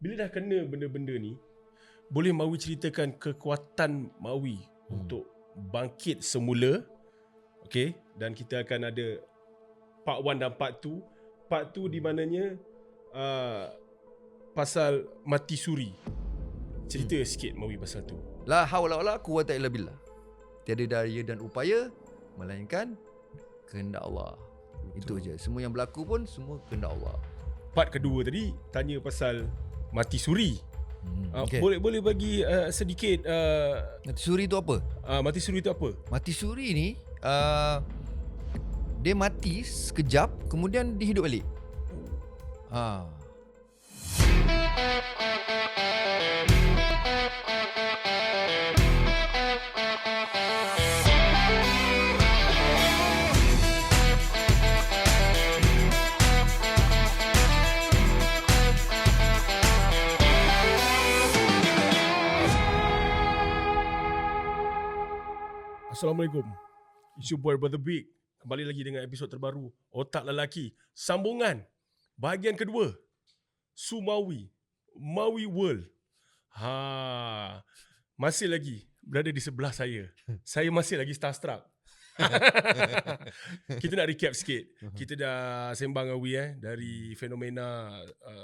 bila dah kena benda-benda ni, boleh Mawi ceritakan kekuatan Mawi untuk bangkit semula. Okay, dan kita akan ada part 1 dan part 2. Part 2 di mananya pasal mati suri. Cerita sikit Mawi pasal tu. La haula wala quwwata illa billah. Tiada daya dan upaya melainkan kehendak Allah. Itu je. Semua yang berlaku pun semua kehendak Allah. Part kedua tadi tanya pasal mati suri. Okay. Boleh bagi sedikit Mati suri tu apa? mati suri tu apa? Mati suri ni dia mati sekejap kemudian dia hidup balik. Assalamualaikum. It's your boy Brother Big. Kembali lagi dengan episod terbaru Otak Lelaki. Sambungan bahagian kedua. Sumawi, Mawi World. Masih lagi berada di sebelah saya. Saya masih lagi starstruck. Kita nak recap sikit. Kita dah sembang Awi dari fenomena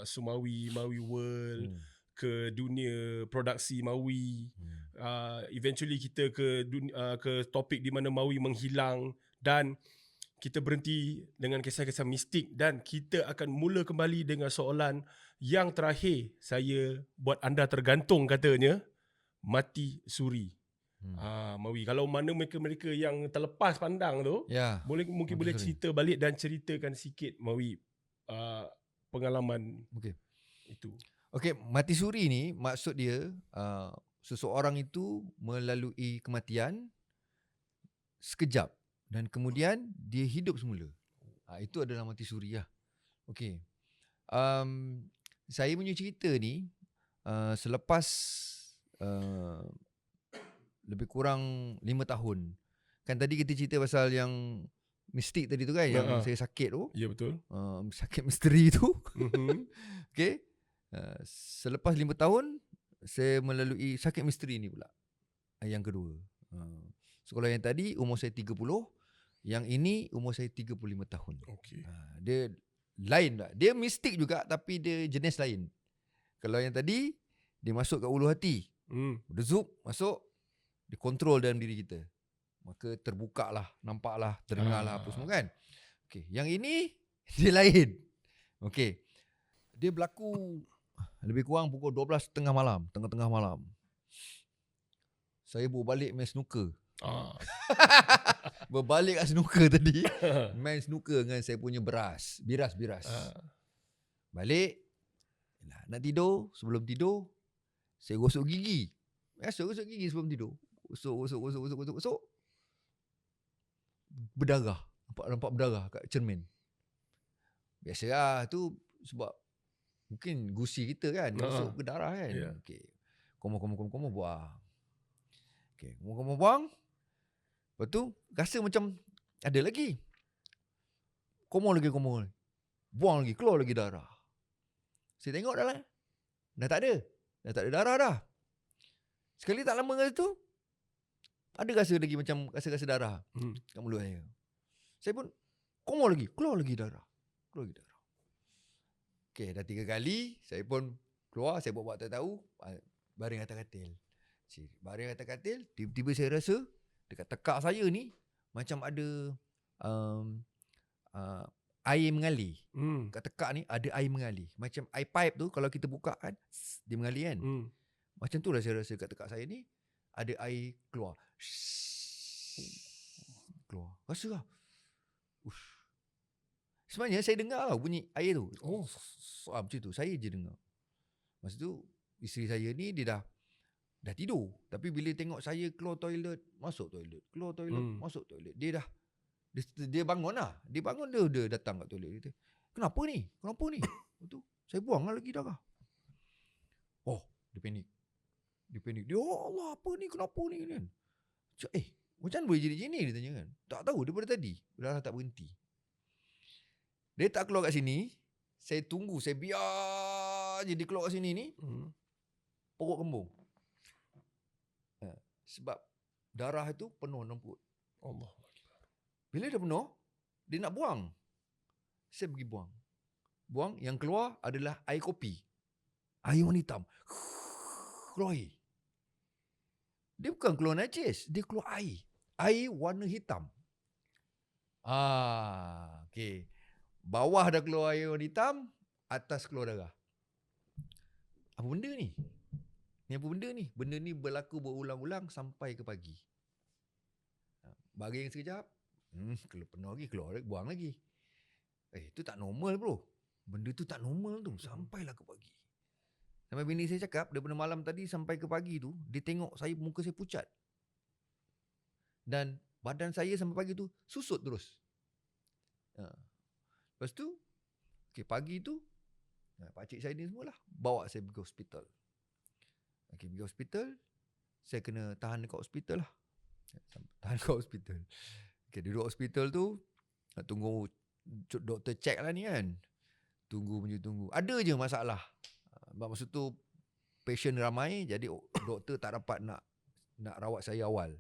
Sumawi, Mawi World ke dunia produksi Mawi. Eventually kita ke topik di mana Mawi menghilang dan kita berhenti dengan kisah-kisah mistik dan kita akan mula kembali dengan soalan yang terakhir saya buat anda tergantung katanya, mati suri. Mawi, kalau mana mereka yang terlepas pandang tu, mungkin boleh cerita balik dan ceritakan sikit Mawi pengalaman itu. Okey, mati suri ni maksud dia seseorang itu melalui kematian sekejap dan kemudian dia hidup semula. Itu adalah mati suri lah. Okey. Saya punya cerita ni selepas lebih kurang 5 tahun. Kan tadi kita cerita pasal yang mistik tadi tu kan, yang saya sakit tu. Ya, betul. Sakit misteri tu. Okey. Selepas 5 tahun saya melalui sakit misteri ni pula. Yang kedua. Sekolah yang tadi umur saya 30, yang ini umur saya 35 tahun. Okey. Dia lain tak? Dia mistik juga tapi dia jenis lain. Kalau yang tadi dia masuk kat ulu hati. Dia zup masuk, dia kontrol dalam diri kita. Maka terbuka lah, nampak lah, terdengar lah apa semua kan. Okey, yang ini dia lain. Okey. Dia berlaku lebih kurang pukul 12.30 malam, tengah-tengah malam. Saya berbalik main snooker. Berbalik kat snooker tadi. Main snooker dengan saya punya biras. Balik. Nak tidur. Sebelum tidur, saya gosok gigi. Biasa gosok gigi sebelum tidur. Gosok. Berdarah. Nampak berdarah kat cermin. Biasalah tu sebab mungkin gusi kita kan, masuk ke darah kan. Yeah. Okey. Komo buang. Okey, komo buang. Lepas tu rasa macam ada lagi. Komo lagi. Buang lagi, keluar lagi darah. Saya tengok dah tak ada darah dah. Sekali tak lama kali tu ada rasa lagi macam rasa darah kat mulut saya. Saya pun komo lagi, keluar lagi darah. Okay, dah 3 kali saya pun keluar, saya buat tak tahu, baring atas katil. Tiba-tiba saya rasa dekat tekak saya ni macam ada air mengalir. Kat tekak ni ada air mengalir. Macam air pipe tu kalau kita buka kan, dia mengalir kan. Macam tu lah saya rasa kat tekak saya ni ada air keluar. Rasa lah. Sebenarnya saya dengar tau bunyi air tu. Macam tu. Saya je dengar. Masa tu isteri saya ni dia dah tidur. Tapi bila tengok saya keluar toilet, masuk toilet, keluar toilet, masuk toilet, dia bangun lah. Dia bangun, dia datang kat toilet. Dia kata, Kenapa ni? Lepas tu saya buang lah lagi darah. Dia panik. Dia, Allah, apa ni? Kenapa ni? Macam mana boleh jadi macam ni? Dia tanya kan. Tak tahu daripada tadi. Darah tak berhenti. Dia tak keluar kat sini. Saya tunggu, saya biar je dia keluar kat sini ni, perut kembung. Sebab darah itu penuh dalam perut. Allah. Bila dah penuh, dia nak buang. Saya pergi buang. Buang, yang keluar adalah air kopi. Air warna hitam. Keluar air. Dia bukan keluar najis, dia keluar air. Air warna hitam. Okay. Bawah dah keluar air warna hitam, atas keluar darah. Apa benda ni? Ni apa benda ni? Benda ni berlaku berulang-ulang sampai ke pagi. Baring sekejap, kalau penuh lagi, keluar lagi, buang lagi. Itu tak normal bro. Benda tu tak normal tu. Sampailah ke pagi. Sampai bini saya cakap, daripada malam tadi sampai ke pagi tu, dia tengok saya, muka saya pucat. Dan badan saya sampai pagi tu susut terus. Lepas tu, pagi tu, pakcik saya ni semualah bawa saya pergi hospital. Pergi hospital, saya kena tahan dekat hospital lah. Tahan dekat hospital. Duduk hospital tu, nak tunggu doktor check lah ni kan. Tunggu. Ada je masalah. Maksud tu, patient ramai, jadi doktor tak dapat nak rawat saya awal.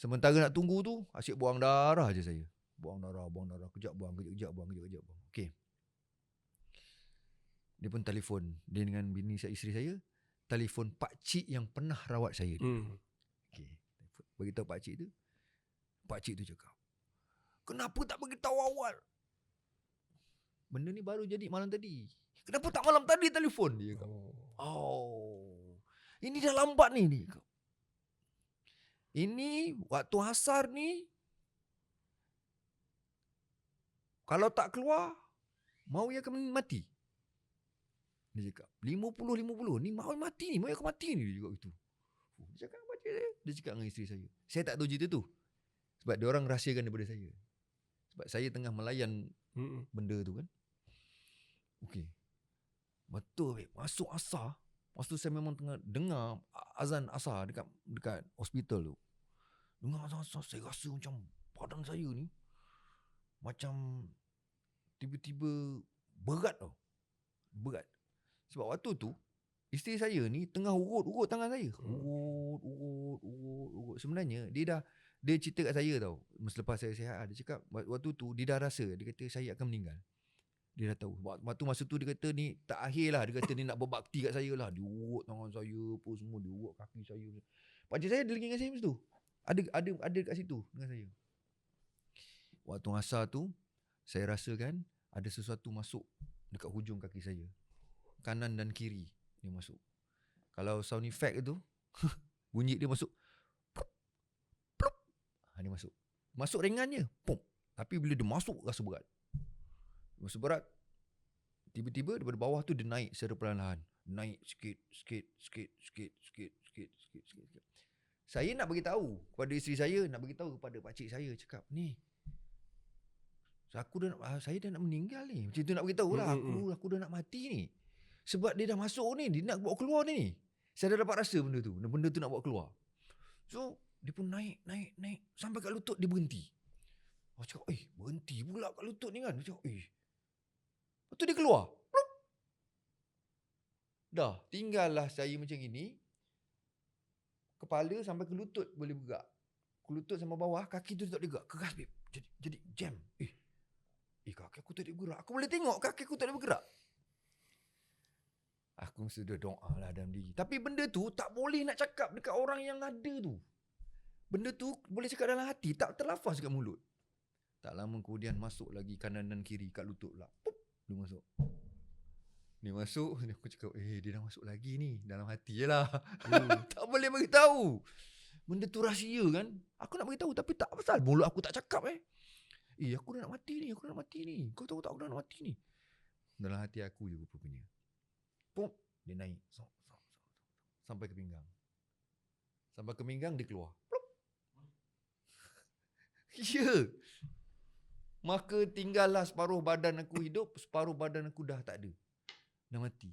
Sementara nak tunggu tu, asyik buang darah je saya. Buang darah. Kejap buang. Okay. Dia pun telefon. Dia dengan bini saya, isteri saya, telefon pakcik yang pernah rawat saya. Okay. Beritahu pakcik tu. Pakcik tu cakap, kenapa tak beritahu awal? Benda ni baru jadi malam tadi. Kenapa tak malam tadi telefon? Dia cakap. Ini dah lambat ni. Dia cakap. Ini waktu asar ni, kalau tak keluar, Mawi akan mati. Dia cakap, 50-50. Ni Mawi mati ni. Mawi akan mati ni. Dia cakap itu. Dia cakap apa dia? Dia cakap dengan isteri saya. Saya tak tahu cerita tu. Sebab dia orang rahsiakan daripada saya. Sebab saya tengah melayan benda tu kan. Okey. Betul. Masuk asar. Masa tu saya memang tengah dengar azan asar dekat hospital tu. Dengar azan asar, saya rasa macam badan saya ni macam tiba-tiba berat tau. Berat. Sebab waktu tu isteri saya ni tengah urut tangan saya. Urut. Sebenarnya dia cerita kat saya tau. Selepas saya sihat, dia cakap waktu tu dia dah rasa, dia kata saya akan meninggal. Dia dah tahu. Waktu masa tu dia kata ni tak akhir lah. Dia kata ni nak berbakti kat saya lah. Dia urut tangan saya apa semua, dia urut kaki saya. Pakcik saya dia lagi dengan saya masa tu. Ada kat situ dengan saya. Waktu asar tu saya rasakan ada sesuatu masuk dekat hujung kaki saya. Kanan dan kiri dia masuk. Kalau sound effect tu bunyi dia masuk. Dia masuk. Masuk ringannya. Pum. Tapi bila dia masuk rasa berat. Rasa berat. Tiba-tiba daripada bawah tu dia naik secara perlahan-lahan. Naik sikit. Saya nak bagi tahu kepada isteri saya, nak bagi tahu kepada pakcik saya, cakap, ni saya dah nak meninggal ni. Macam tu nak bagi tahu lah, aku dah nak mati ni. Sebab dia dah masuk ni, dia nak bawa keluar ni. Saya dah dapat rasa benda tu nak bawa keluar. So dia pun naik sampai kat lutut dia berhenti. Aku cakap, berhenti pula kat lutut ni kan. Dia cakap, lepas tu dia keluar. Dah, tinggallah saya macam ini. Kepala sampai ke lutut boleh bergerak. Ke lutut sampai bawah, kaki tu tak boleh bergerak. Keras, babe. Jadi jam. Kaki aku tak boleh bergerak. Aku boleh tengok kaki aku tak boleh bergerak. Aku sudah doa lah dalam diri. Tapi benda tu tak boleh nak cakap dekat orang yang ada tu. Benda tu boleh cakap dalam hati, tak terlafaz dekat mulut. Tak lama kemudian masuk lagi kanan dan kiri kat lutut pula. Pup, dia masuk. Dia masuk, aku cakap, dia dah masuk lagi ni. Dalam hati je lah. Tak boleh beritahu. Benda tu rahsia kan. Aku nak beritahu tapi tak pasal. Mulut aku tak cakap aku dah nak mati ni. Kau tahu tak aku dah nak mati ni. Dalam hati aku je rupanya. Pup, dia naik. Sampai ke pinggang. Sampai ke pinggang dia keluar. Ya. Maka tinggallah separuh badan aku hidup, separuh badan aku dah tak ada. Dah mati.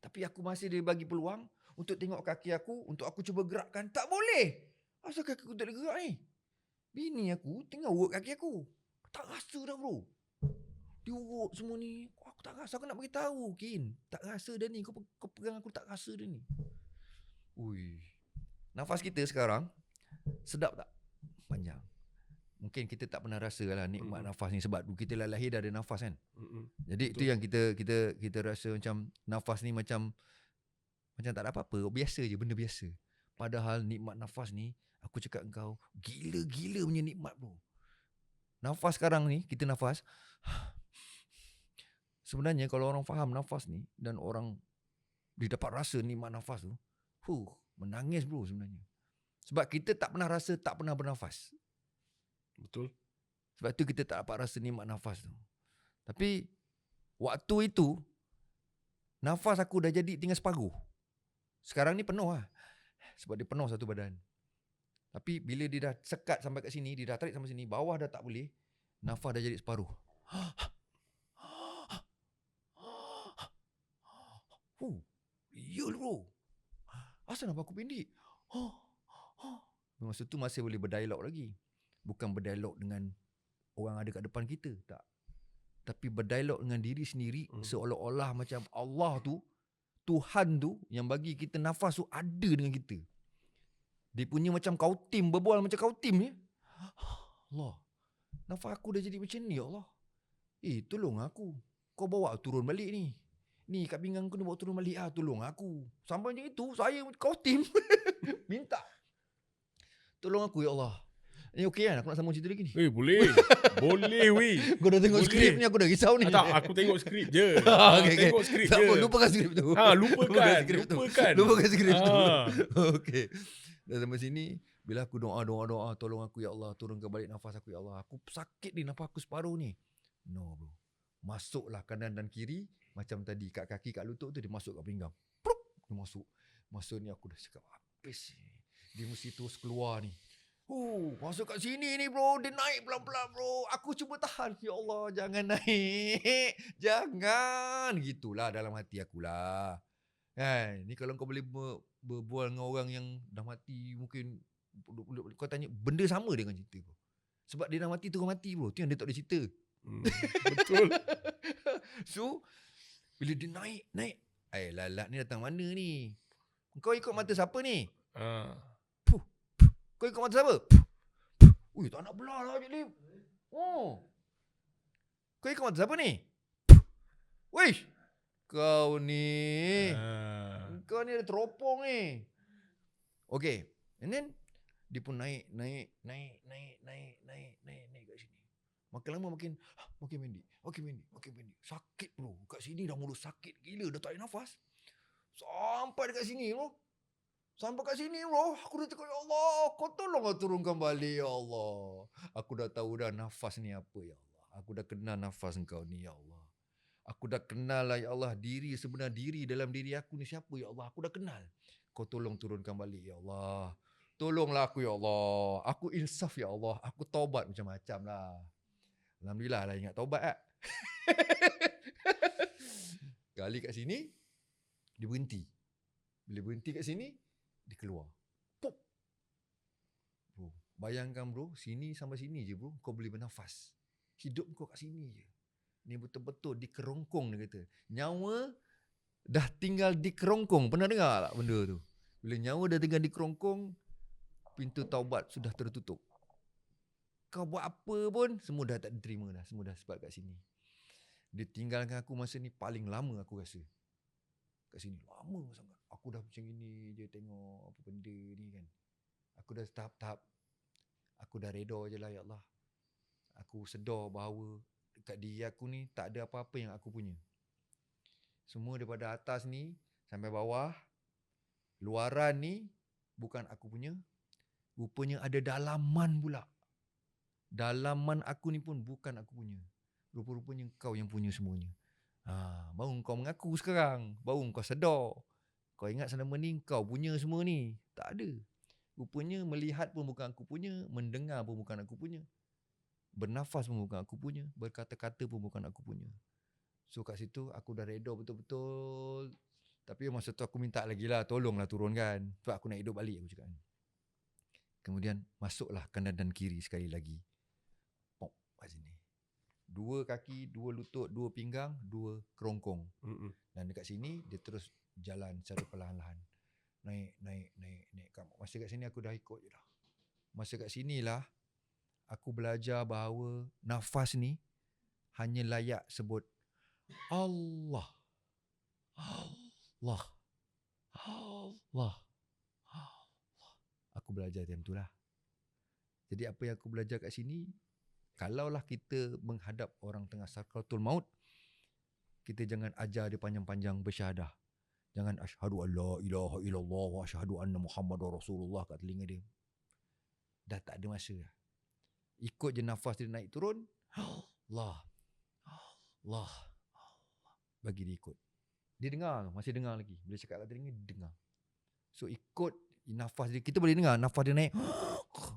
Tapi aku masih dia bagi peluang untuk tengok kaki aku, untuk aku cuba gerakkan. Tak boleh. Asal kaki aku tak boleh gerak ni? Bini aku tengah urut kaki aku. Tak rasa dah bro. Dia diurut semua ni. Aku tak rasa, aku nak beritahu Kin. Tak rasa dah ni, kau pegang aku tak rasa dah ni. Ui. Nafas kita sekarang sedap tak? Panjang. Mungkin kita tak pernah rasa lah nikmat nafas ni sebab kita lahir dah ada nafas kan. Jadi betul. Itu yang kita rasa macam nafas ni macam tak ada apa-apa, biasa je, benda biasa. Padahal nikmat nafas ni, aku cakap engkau, gila-gila punya nikmat bro. Nafas sekarang ni, kita nafas. Sebenarnya kalau orang faham nafas ni dan orang dia dapat rasa nikmat nafas tu, menangis bro sebenarnya. Sebab kita tak pernah rasa, tak pernah bernafas. Betul. Sebab tu kita tak dapat rasa nikmat nafas tu. Tapi waktu itu nafas aku dah jadi tinggal separuh. Sekarang ni penuh lah. Sebab dia penuh satu badan. Tapi bila dia dah sekat sampai kat sini, dia dah tarik sampai sini, bawah dah tak boleh, nafas dah jadi separuh. Ya bro. Asal nafas aku pendek? Masa tu masih boleh berdialog lagi. Bukan berdialog dengan orang ada kat depan kita, tak. Tapi berdialog dengan diri sendiri, seolah-olah macam Allah tu, Tuhan tu yang bagi kita nafas tu ada dengan kita. Dia punya macam kautim, berbual macam kautim ni. Allah, nafas aku dah jadi macam ni ya Allah. Tolong aku. Kau bawa turun balik ni. Ni kat pinggang aku ni bawa turun balik. Tolong aku. Sampai macam itu, saya kautim. Minta. Tolong aku ya Allah. Ni okey kan? Aku nak sambung cerita lagi ni. Boleh. Boleh weh. Kau dah tengok skrip ni, aku dah risau ni. Tak, aku tengok skrip je. Okay. Tengok skrip je. Lupakan skrip tu. Lupakan skrip tu. Okey. Dah sampai sini, bila aku doa, tolong aku ya Allah, turunkan balik nafas aku ya Allah. Aku sakit ni, nafas aku separuh ni. No bro. Masuklah kanan dan kiri. Macam tadi, kat kaki, kat lutut tu, dia masuk kat pinggang. Dia masuk. Masuk ni aku dah cakap, habis ni. Dia mesti terus keluar ni. Masuk kat sini ni bro. Dia naik pelan-pelan bro. Aku cuba tahan. Ya Allah, jangan naik. Jangan. Gitulah dalam hati akulah. Ni kalau kau boleh berbual dengan orang yang dah mati, mungkin kau tanya benda sama dengan cerita bro. Sebab dia dah mati, terus mati bro. Tu yang dia tak boleh cerita. Betul. So bila dia naik, lalat ni datang mana ni? Kau ikut mata siapa ni? Kau ikut mata siapa? Tak nak belah lah Cik Lim. Kau ikut mata siapa ni? Wish, kau ni ada teropong ni. Okay. And then dia pun naik kat sini. Makin lama makin pendek. Sakit bro. Kat sini dah mula sakit gila, dah tak ada nafas. Sampai dekat sini bro. Aku dah cakap, ya Allah, kau tolonglah turunkan balik, ya Allah. Aku dah tahu dah nafas ni apa, ya Allah. Aku dah kenal nafas engkau ni, ya Allah. Aku dah kenal lah, ya Allah, sebenar diri dalam diri aku ni siapa, ya Allah. Aku dah kenal. Kau tolong turunkan balik, ya Allah. Tolonglah aku, ya Allah. Aku insaf, ya Allah. Aku taubat macam-macam lah. Alhamdulillah lah ingat taubat. Kali kat sini, dia berhenti. Bila berhenti kat sini, dia keluar. Pop. Bro, bayangkan bro, sini sampai sini je bro, kau boleh bernafas. Hidup kau kat sini je. Ni betul-betul di kerongkong dia kata. Nyawa dah tinggal di kerongkong. Pernah dengar tak benda tu? Bila nyawa dah tinggal di kerongkong, pintu taubat sudah tertutup. Kau buat apa pun, semua dah tak diterima dah. Semua dah sebab kat sini. Dia tinggalkan aku masa ni paling lama aku rasa. Kat sini lama sangat. Aku dah macam ini je tengok apa benda ni kan. Aku dah tahap-tahap. Aku dah reda je lah ya Allah. Aku sedar bahawa dekat diri aku ni tak ada apa-apa yang aku punya. Semua daripada atas ni sampai bawah. Luaran ni bukan aku punya. Rupanya ada dalaman pula. Dalaman aku ni pun bukan aku punya. Rupa-rupanya kau yang punya semuanya. Baru kau mengaku sekarang. Baru kau sedar. Kau ingat selama ni kau punya semua ni. Tak ada. Rupanya melihat pun bukan aku punya. Mendengar pun bukan aku punya. Bernafas pun bukan aku punya. Berkata-kata pun bukan aku punya. So kat situ aku dah reda betul-betul. Tapi masa tu aku minta lagi lah. Tolonglah turunkan. Sebab aku nak hidup balik aku cakap. Kemudian masuklah kanan dan kiri sekali lagi. Pop kat sini. 2 kaki, 2 lutut, 2 pinggang, 2 kerongkong. Mm-mm. Dan dekat sini dia terus jalan secara perlahan-lahan. Naik. Masa kat sini aku dah ikut je dah. Masa kat sinilah aku belajar bahawa nafas ni hanya layak sebut Allah. Allah. Allah. Aku belajar time tu lah. Jadi apa yang aku belajar kat sini, kalaulah kita menghadap orang tengah sakratul maut, kita jangan ajar dia panjang-panjang bersyahadah. Jangan asyhadu an la ilaha illallah wa asyhadu anna Muhammadar Rasulullah kat telinga dia. Dah tak ada masa lah. Ikut je nafas dia naik turun. Allah. Allah. Bagi dia ikut. Dia dengar, masih dengar lagi. Bila cakap kat telinga, dia dengar. So ikut nafas dia. Kita boleh dengar nafas dia naik.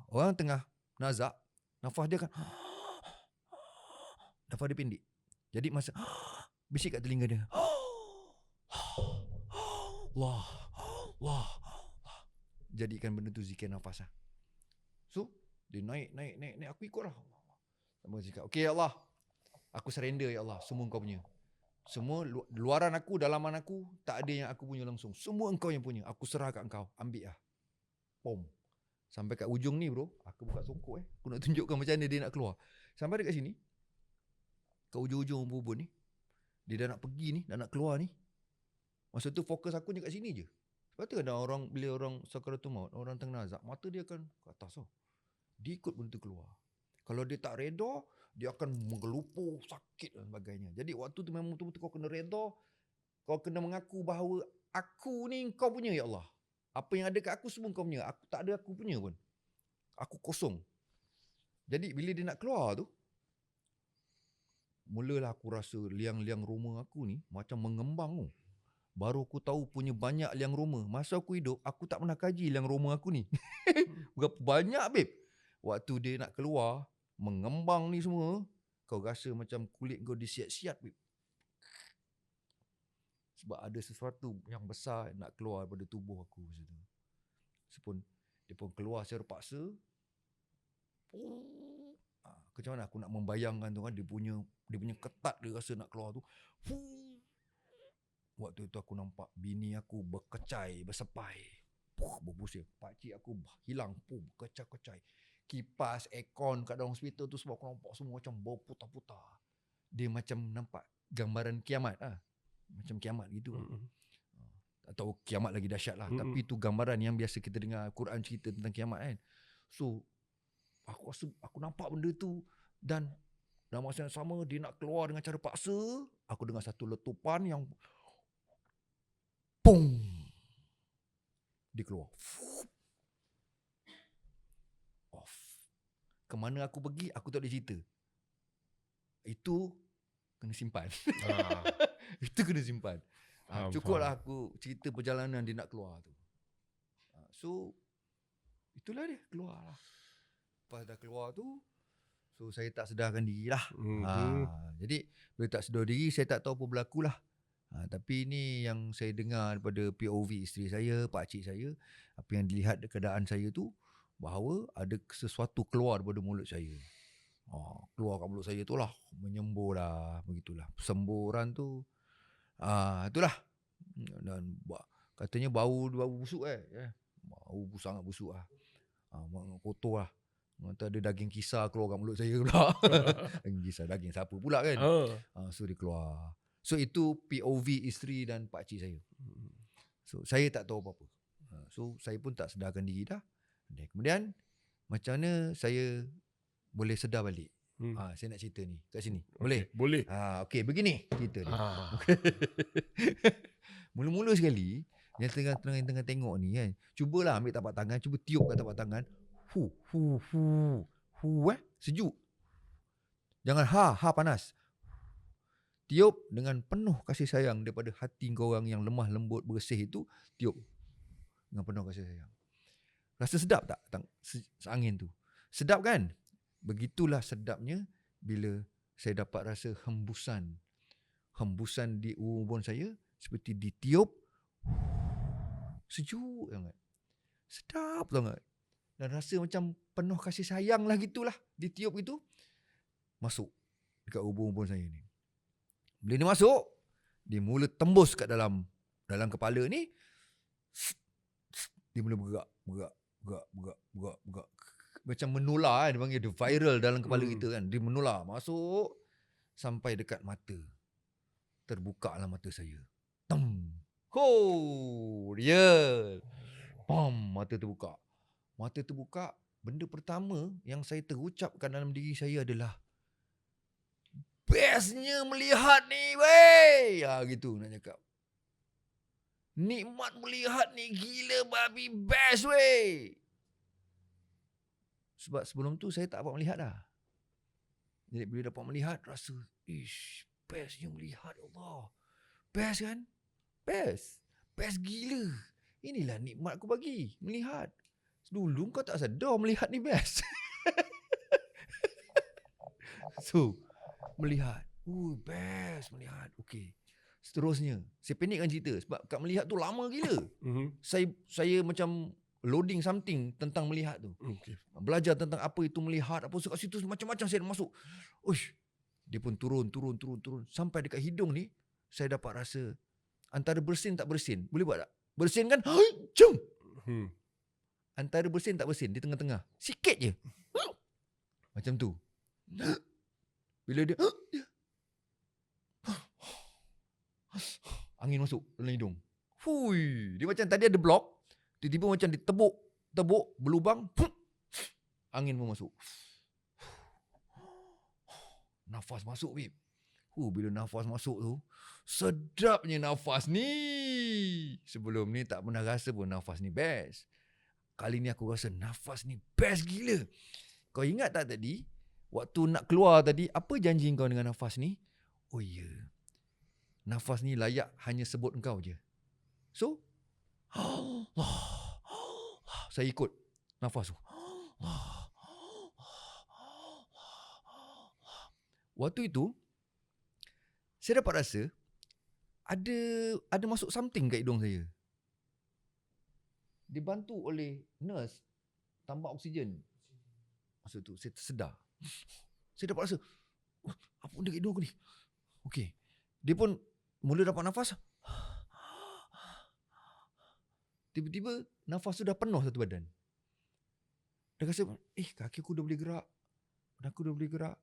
Orang tengah nazak, nafas dia akan nafas dia pendek. Jadi masa bisik kat telinga dia. Allah. Allah. Jadikan benda tu zikir nafas lah. So, dia naik. Aku ikut lah. Sama cakap, okay ya Allah. Aku surrender ya Allah. Semua Engkau punya. Semua luaran aku, dalaman aku, tak ada yang aku punya langsung. Semua Engkau yang punya. Aku serah kat Engkau. Ambil lah. Pom. Sampai kat ujung ni bro. Aku buka songkok Aku nak tunjukkan macam mana dia nak keluar. Sampai dekat sini. Kat ujung-ujung ubun ni. Dia dah nak pergi ni. Dah nak keluar ni. Masa tu fokus aku je kat sini je. Sebab tu ada orang, bila orang sakaratul maut, orang tengah nazak, mata dia akan ke atas tau. Dia ikut benda tu keluar. Kalau dia tak reda, dia akan menggelupur, sakit dan sebagainya. Jadi waktu tu memang betul-betul kau kena reda. Kau kena mengaku bahawa aku ni kau punya ya Allah. Apa yang ada kat aku semua kau punya. Aku tak ada aku punya pun. Aku kosong. Jadi bila dia nak keluar tu, mulalah aku rasa liang-liang rumah aku ni macam mengembang tu. Baru aku tahu punya banyak liang rumah. Masa aku hidup, aku tak pernah kaji liang rumah aku ni. Berapa banyak babe. Waktu dia nak keluar, mengembang ni semua, kau rasa macam kulit kau disiat-siat babe. Sebab ada sesuatu yang besar nak keluar daripada tubuh aku masa tu. Dia pun keluar secara paksa. Macam mana aku nak membayangkan tu kan, dia punya ketat dia rasa nak keluar tu. Waktu tu aku nampak bini aku berkecai, bersepai. Berpusing. Pakcik aku hilang. Berkecai-kecai. Kipas, aircon kat dalam hospital tu sebab aku nampak semua macam berputar-putar. Dia macam nampak gambaran kiamat lah. Macam kiamat gitu. Atau kiamat lagi dahsyat lah. Tapi tu gambaran yang biasa kita dengar Quran cerita tentang kiamat kan. So, aku nampak benda tu. Dan dalam masa yang sama, dia nak keluar dengan cara paksa. Aku dengar satu letupan yang pung. Dia keluar. Off. Kemana aku pergi, aku tak boleh cerita. Itu kena simpan. Itu kena simpan. Cukuplah aku cerita perjalanan dia nak keluar tu. So, itulah dia. Keluar lah. Lepas dah keluar tu, so saya tak sedarkan diri lah. Jadi, bila tak sedar diri, saya tak tahu apa berlaku lah. Tapi ini yang saya dengar daripada POV isteri saya, pakcik saya, apa yang dilihat keadaan saya tu, bahawa ada sesuatu keluar daripada mulut saya. Keluar kat mulut saya tu lah, menyembur lah, begitulah. Semburan tu, itulah. Dan katanya bau busuk bau sangat busuk lah. Kotor lah. Nanti ada daging kisar keluar kat mulut saya pula. Daging kisar, daging siapa pula kan. So dia keluar. So itu POV isteri dan pakcik saya. So saya tak tahu apa-apa. So saya pun tak sedarkan diri dah. Dan kemudian macam mana saya boleh sedar balik. Saya nak cerita ni kat sini. Boleh? Okay, boleh. Okey, begini cerita ni. Mula-mula sekali yang tengah tengok ni kan. Cubalah ambil tapak tangan, cuba tiup kat tapak tangan. Sejuk. Jangan ha panas. Tiup dengan penuh kasih sayang daripada hati korang yang lemah lembut bersih itu. Tiup dengan penuh kasih sayang. Rasa sedap tak angin tu? Sedap kan? Begitulah sedapnya bila saya dapat rasa hembusan di ubun saya seperti ditiup. Sejuk sangat. Sedap sangat. Dan rasa macam penuh kasih sayang lah gitulah. Ditiup itu masuk dekat ubun-ubun saya ni. Bila dia masuk, dia mula tembus kat dalam kepala ni. Dia mula bergerak. Macam menular, dia panggil dia viral dalam kepala kita kan. Dia menular, masuk sampai dekat mata. Terbuka lah mata saya. Real. Mata terbuka. Benda pertama yang saya terucapkan dalam diri saya adalah, bestnya melihat ni, wey. Gitu nak cakap. Nikmat melihat ni gila babi, best wey. Sebab sebelum tu saya tak dapat melihat dah. Jadi bila dapat melihat, rasa, bestnya melihat, Allah. Best kan? Best gila. Inilah nikmat aku bagi, melihat. Dulu kau tak sedar melihat ni best. So, melihat. Best melihat. Okey. Seterusnya, saya penikkan cerita sebab kat melihat tu lama gila. Saya macam loading something tentang melihat tu. Belajar tentang apa itu melihat, apa kat situ macam-macam saya masuk. Dia pun turun sampai dekat hidung ni, saya dapat rasa antara bersin tak bersin. Boleh buat tak? Bersin kan? Jom. Antara bersin tak bersin di tengah-tengah. Sikit je. Macam tu. Bila dia angin masuk dalam hidung. Dia macam tadi ada blok, tiba-tiba macam ditebuk berlubang, angin pun masuk. Nafas masuk, babe. Bila nafas masuk tu, sedapnya nafas ni. Sebelum ni tak pernah rasa pun nafas ni best. Kali ni aku rasa nafas ni best gila. Kau ingat tak tadi, waktu nak keluar tadi, apa janji kau dengan nafas ni? Oh ya, nafas ni layak hanya sebut engkau je. So, saya ikut nafas tu. Waktu itu, saya dapat rasa ada masuk something kat hidung saya. Dibantu oleh nurse tambah oksigen. Masa tu saya tersedar. Saya dapat rasa, apa benda kat hidung aku ni? Okey. Dia pun mula dapat nafas. Tiba-tiba nafas tu dah penuh satu badan. Dia rasa, kaki aku dah boleh gerak. Badan aku dah boleh gerak.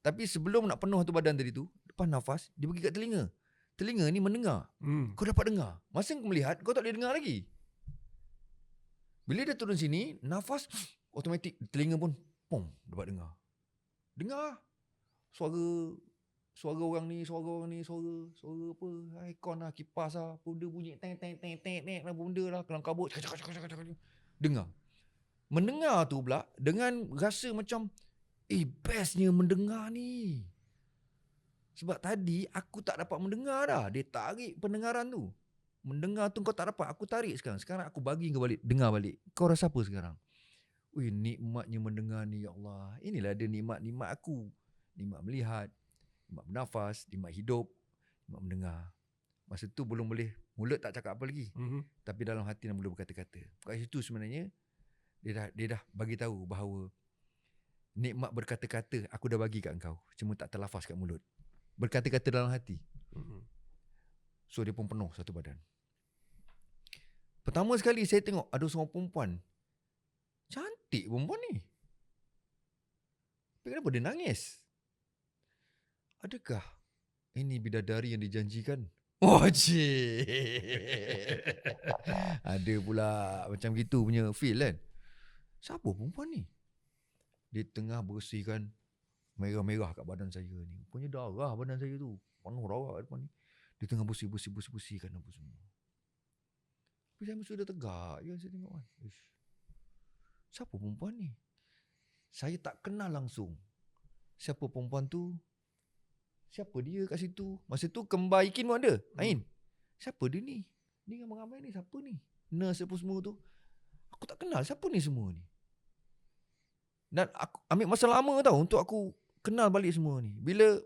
Tapi sebelum nak penuh satu badan tadi tu, lepas nafas, dia pergi kat telinga. Telinga ni mendengar. Kau dapat dengar. Masa kau melihat, kau tak boleh dengar lagi. Bila dia turun sini, nafas automatik telinga pun dapat dengar. Dengar suara orang ni, suara apa, aircon lah, kipas lah, benda bunyi tek lah, benda lah, kelam kabut, dengar. Mendengar tu pula dengan rasa macam bestnya mendengar ni. Sebab tadi aku tak dapat mendengar dah. Dia tarik pendengaran tu. Mendengar tu kau tak dapat, aku tarik sekarang. Sekarang aku bagi kau balik, dengar balik. Kau rasa apa sekarang? Nikmatnya mendengar ni, ya Allah. Inilah dia nikmat-nikmat aku. Nikmat melihat, nikmat bernafas, nikmat hidup, nikmat mendengar. Masa tu belum boleh, mulut tak cakap apa lagi. Tapi dalam hati dah mula berkata-kata. Kat situ sebenarnya, dia dah bagi tahu bahawa nikmat berkata-kata aku dah bagi kat engkau. Cuma tak terlafaz kat mulut. Berkata-kata dalam hati. So dia pun penuh satu badan. Pertama sekali saya tengok ada seorang perempuan. Cantik perempuan ni. Tapi kenapa dia nangis? Adakah ini bidadari yang dijanjikan? Cik. Ada pula macam gitu punya feel kan. Siapa perempuan ni? Dia tengah bersihkan merah-merah kat badan saya ni. Punya darah badan saya tu. Penuh darah kat depan ni. Dia tengah bersihkan apa semua. Tapi saya sudah tegak je saya tengok kan. Siapa perempuan ni? Saya tak kenal langsung. Siapa perempuan tu? Siapa dia kat situ? Masa tu kembar Ikin pun ada. Ain. Siapa dia ni? Ni yang mengamai ni siapa ni? Nurse apa semua tu. Aku tak kenal siapa ni semua ni. Dan aku ambil masa lama tau untuk aku kenal balik semua ni. Bila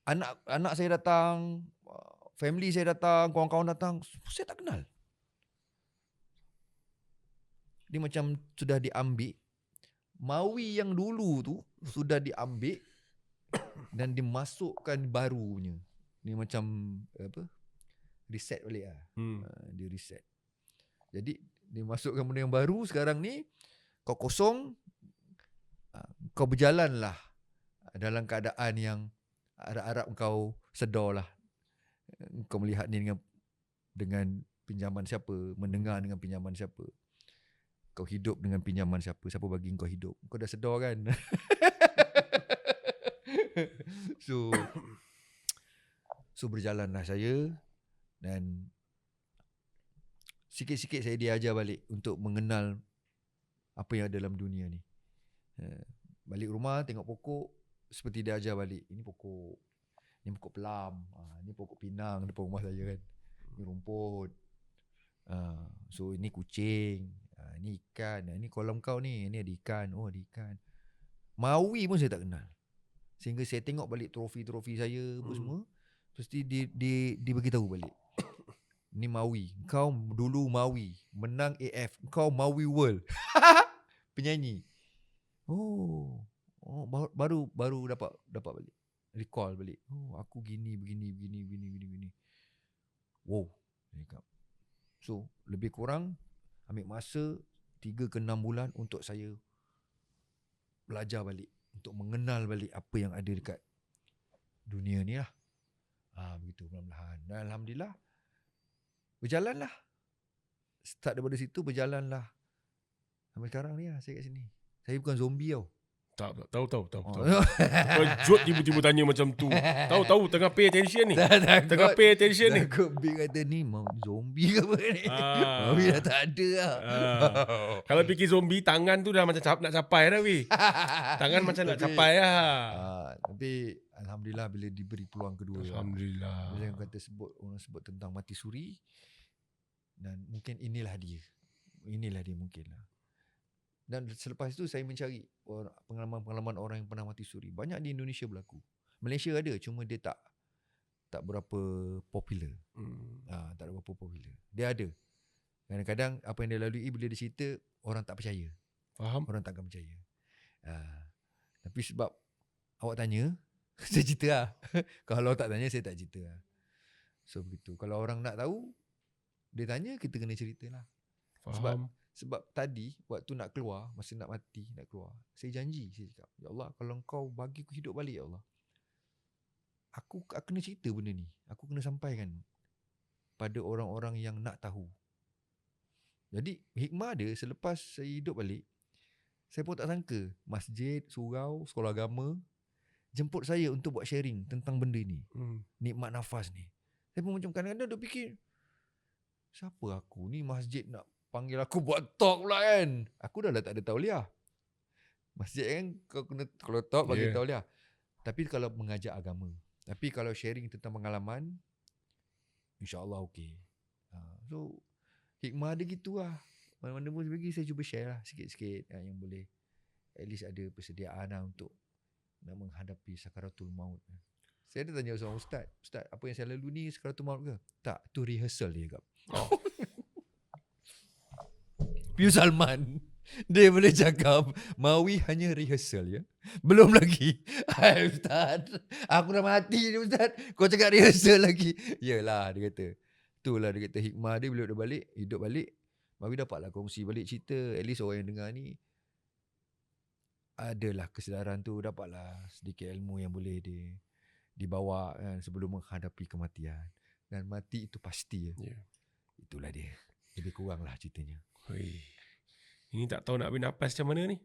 anak saya datang, family saya datang, kawan-kawan datang, saya tak kenal. Dia macam sudah diambil. Mawi yang dulu tu sudah diambil, dan dia masukkan baru punya. Ni macam apa? Reset balik lah. Dia reset. Jadi dia masukkan benda yang baru. Sekarang ni kau kosong, kau berjalanlah dalam keadaan yang harap-harap kau sedar lah. Kau melihat ni dengan pinjaman siapa, mendengar dengan pinjaman siapa, kau hidup dengan pinjaman siapa, siapa bagi kau hidup. Kau dah sedar kan? So berjalanlah saya, dan sikit-sikit saya diajar balik untuk mengenal apa yang ada dalam dunia ni. Balik rumah tengok pokok, seperti dia ajar balik. Ini pokok pelam, ini pokok pinang depan rumah saya kan. Ini rumput. So ini kucing, ini ikan, ini kolam kau ni, ini ada ikan. Oh ada ikan. Maui pun saya tak kenal. Sehingga saya tengok balik trofi-trofi saya apa semua, pasti dia beritahu balik. Ni Maui, kau dulu Maui, menang AF, kau Maui World. Penyanyi. Oh baru dapat balik. Recall balik. Oh aku begini. Wow. So lebih kurang ambil masa 3 ke 6 bulan untuk saya belajar balik, untuk mengenal balik apa yang ada dekat dunia ni lah. Begitu perlahan-lahan. Dan alhamdulillah berjalanlah. Start daripada situ berjalanlah. Sampai sekarang ni lah saya kat sini. Saya bukan zombie tau. Tahu. Jod tiba-tiba tanya macam tu. Tahu tengah pay attention ni. Tengah pay attention ni. Takut Big kata ni mau zombie ke apa ni. Zombie dah tak ada lah. Kalau fikir zombie, tangan tu dah macam nak capai dah weh. Tangan macam nak capai lah. Tapi alhamdulillah bila diberi peluang kedua. Alhamdulillah. Bila orang sebut tentang mati suri, dan mungkin inilah dia mungkin lah. Dan selepas itu saya mencari pengalaman-pengalaman orang yang pernah mati suri. Banyak di Indonesia berlaku. Malaysia ada, cuma dia tak berapa popular. Tak berapa popular. Dia ada. Kadang-kadang apa yang dia lalui, bila dia cerita, orang tak percaya. Faham? Orang tak akan percaya. Tapi sebab awak tanya, saya cerita lah. Kalau tak tanya, saya tak cerita lah. So begitu. Kalau orang nak tahu, dia tanya, kita kena cerita lah. Faham? Sebab tadi waktu nak keluar, masa nak mati, nak keluar, saya janji, saya cakap, ya Allah, kalau kau bagi aku hidup balik, ya Allah, aku kena cerita benda ni. Aku kena sampaikan pada orang-orang yang nak tahu. Jadi hikmah dia, selepas saya hidup balik, saya pun tak sangka masjid, surau, sekolah agama jemput saya untuk buat sharing tentang benda ni. Nikmat nafas ni. Saya pun macam kadang-kadang duk fikir, siapa aku ni masjid nak panggil aku buat talk pula kan. Aku dah tak ada tauliah. Masjid kan kau kena, kalau talk bagi tauliah. Tapi kalau mengajar agama, tapi kalau sharing tentang pengalaman, insya-Allah okey. So hikmah dia gitu lah. Mana-mana pun bagi saya cuba share lah sikit-sikit yang boleh at least ada persediaan lah untuk nak menghadapi sakaratul maut. Saya ada tanya seorang ustaz, apa yang saya lalu ni sakaratul maut ke? Tak, tu rehearsal dia kap. Piu Salman, dia boleh cakap Maui hanya rehearsal ya. Belum lagi. Ustaz, aku dah mati ni ustaz, kau cakap rehearsal lagi. Yelah dia kata. Itulah dia kata hikmah dia bila dia balik, hidup balik, Maui dapatlah kongsi balik cerita. At least orang yang dengar ni adalah kesedaran tu, dapatlah sedikit ilmu yang boleh dibawa kan, sebelum menghadapi kematian. Dan mati itu pasti ya. Itulah dia. Lebih kurang lah ceritanya. Ini tak tahu nak ambil nafas macam mana ni.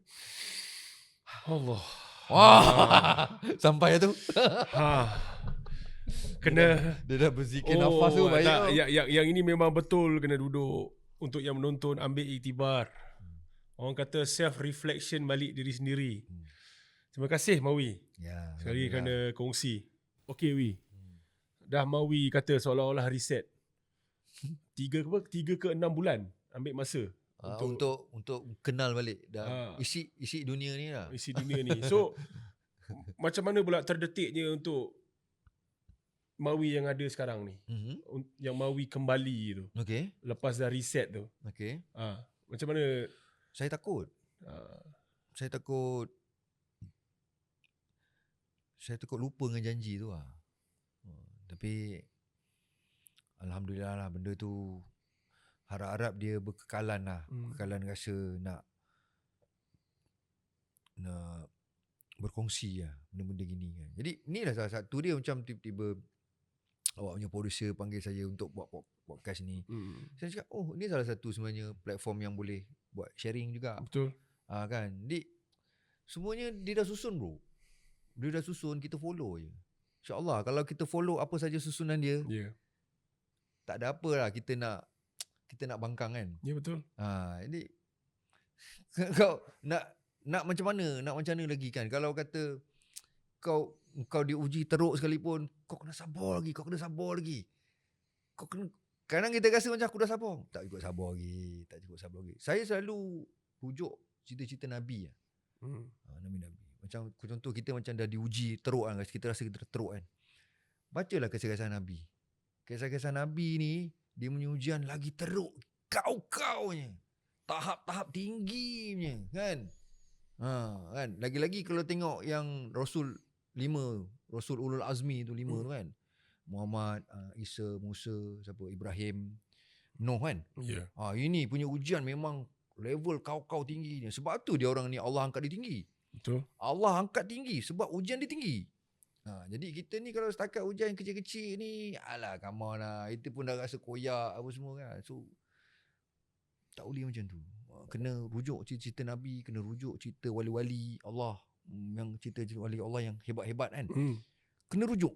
Allah. Sampai tu. Kena dia dah berzikir nafas tu baik. Tak, yang ini memang betul kena duduk. Untuk yang menonton ambil iktibar. Orang kata self reflection balik diri sendiri. Terima kasih Maui. Sekali kerana kongsi. Okey Wi. Dah Maui kata seolah-olah reset. 3 ke 6 bulan ambil masa untuk kenal balik dah isi dunia ni lah. Isi dunia ni. So macam mana pula terdetiknya untuk Maui yang ada sekarang ni? Yang Maui kembali tu. Okey. Lepas dah reset tu. Okey. Macam mana? Saya takut. Saya takut saya takut lupa dengan janji tu lah. Tapi alhamdulillah lah benda tu harap-harap dia berkekalan lah. Berkekalan rasa nak berkongsi lah benda-benda gini kan. Jadi ni lah salah satu dia, macam tiba-tiba awak punya producer panggil saya untuk buat podcast ni. Saya cakap, oh ni salah satu sebenarnya platform yang boleh buat sharing juga. Betul. Kan. Jadi semuanya dia dah susun bro. Dia dah susun, kita follow je. InsyaAllah kalau kita follow apa saja susunan dia, tak ada apa lah kita nak bangkang kan. Ya betul. Jadi kau nak macam mana? Nak macam mana lagi kan? Kalau kata kau diuji teruk sekalipun, kau kena sabar lagi. Kau kena, kadang kita rasa macam aku dah sabar. Tak cukup sabar lagi. Saya selalu rujuk cerita-cerita Nabi lah. Nabi. Macam contoh kita macam dah diuji teruk kan. Kita rasa kita teruk kan. Bacalah kisah-kisah Nabi. Kisah-kisah Nabi ni, dia punya ujian lagi teruk. Kau-kaunya. Tahap-tahap tingginya kan. Kan. Lagi-lagi kalau tengok yang Rasul 5, Rasul Ulul Azmi tu 5 tu kan. Muhammad, Isa, Musa, Ibrahim, Nuh kan. Ini punya ujian memang level kau-kau tingginya. Sebab tu dia orang ni Allah angkat dia tinggi. Betul. Allah angkat tinggi sebab ujian dia tinggi. Jadi kita ni kalau setakat ujian kecil-kecil ni, alah come on lah. Itu pun dah rasa koyak apa semua kan. So tak boleh macam tu. Kena rujuk cerita Nabi, kena rujuk cerita wali-wali Allah, yang cerita wali Allah yang hebat-hebat kan. Kena rujuk.